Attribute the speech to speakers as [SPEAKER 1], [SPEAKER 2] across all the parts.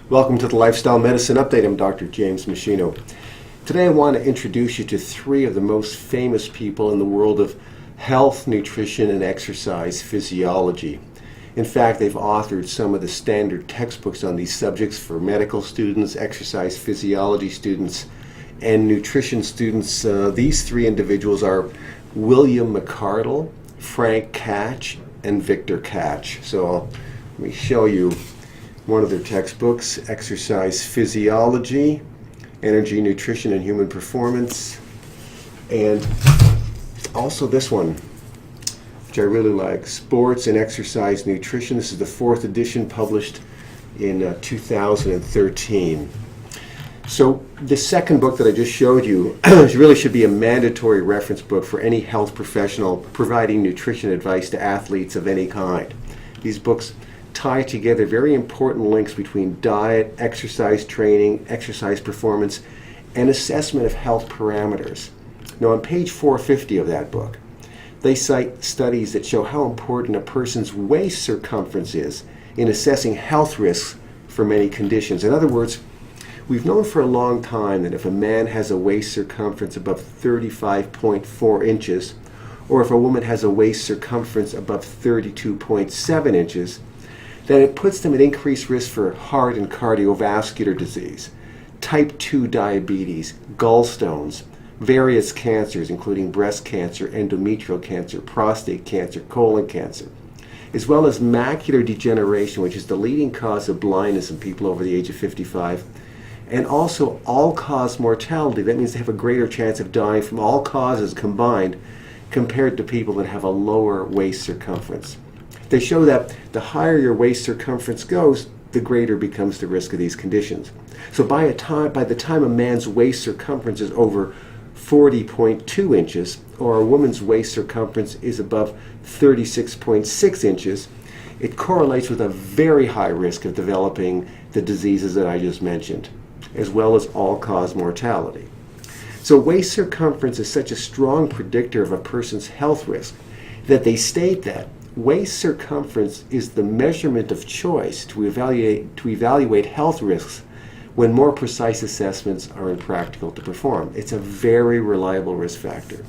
[SPEAKER 1] Welcome to the Lifestyle Medicine Update. I'm Dr. James Meschino. Today I want to introduce you to three of the most famous people in the world of health, nutrition, and exercise physiology. In fact, they've authored some of the standard textbooks on these subjects for medical students, exercise physiology students, and nutrition students. These three individuals are William McArdle, Frank Catch, and Victor Catch. So let me show you one of their textbooks, Exercise Physiology, Energy, Nutrition, and Human Performance, and also this one, which I really like, Sports and Exercise Nutrition. This is the fourth edition, published in 2013. So the second book that I just showed you really should be a mandatory reference book for any health professional providing nutrition advice to athletes of any kind. These books tie together very important links between diet, exercise training, exercise performance, and assessment of health parameters. Now, on page 450 of that book, they cite studies that show how important a person's waist circumference is in assessing health risks for many conditions. In other words, we've known for a long time that if a man has a waist circumference above 35.4 inches, or if a woman has a waist circumference above 32.7 inches, then it puts them at increased risk for heart and cardiovascular disease, type 2 diabetes, gallstones, various cancers including breast cancer, endometrial cancer, prostate cancer, colon cancer, as well as macular degeneration, which is the leading cause of blindness in people over the age of 55, and also all-cause mortality. That means they have a greater chance of dying from all causes combined compared to people that have a lower waist circumference. They show that the higher your waist circumference goes, the greater becomes the risk of these conditions. So by the time a man's waist circumference is over 40.2 inches, or a woman's waist circumference is above 36.6 inches, it correlates with a very high risk of developing the diseases that I just mentioned, as well as all-cause mortality. So waist circumference is such a strong predictor of a person's health risk that they state that waist circumference is the measurement of choice to evaluate health risks when more precise assessments are impractical to perform. It's a very reliable risk factor.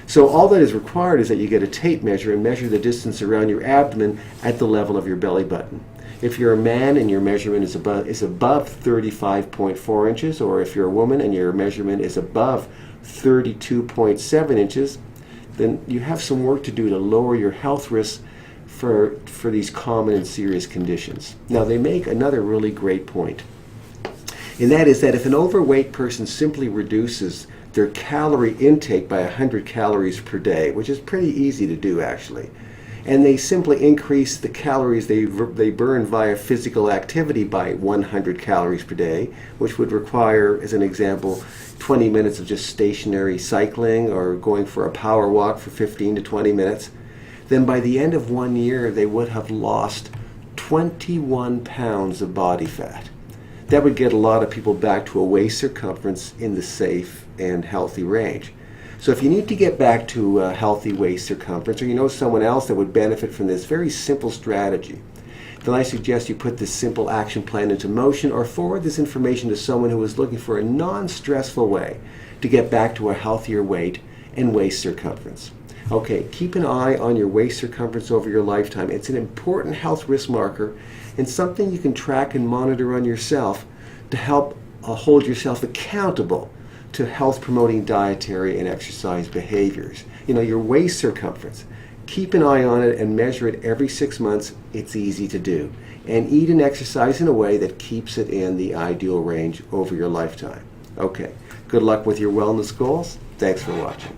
[SPEAKER 1] So all that is required is that you get a tape measure and measure the distance around your abdomen at the level of your belly button. If you're a man and your measurement is above 35.4 inches, or if you're a woman and your measurement is above 32.7 inches, then you have some work to do to lower your health risks for these common and serious conditions. Now, they make another really great point, and that is that if an overweight person simply reduces their calorie intake by 100 calories per day, which is pretty easy to do actually, and they simply increase the calories they burn via physical activity by 100 calories per day, which would require, as an example, 20 minutes of just stationary cycling or going for a power walk for 15 to 20 minutes, then by the end of 1 year they would have lost 21 pounds of body fat. That would get a lot of people back to a waist circumference in the safe and healthy range. So if you need to get back to a healthy waist circumference, or you know someone else that would benefit from this very simple strategy, then I suggest you put this simple action plan into motion, or forward this information to someone who is looking for a non-stressful way to get back to a healthier weight and waist circumference. Okay, keep an eye on your waist circumference over your lifetime. It's an important health risk marker and something you can track and monitor on yourself to help hold yourself accountable to health-promoting dietary and exercise behaviors. You know, your waist circumference. Keep an eye on it and measure it every 6 months. It's easy to do. And eat and exercise in a way that keeps it in the ideal range over your lifetime. Okay, good luck with your wellness goals. Thanks for watching.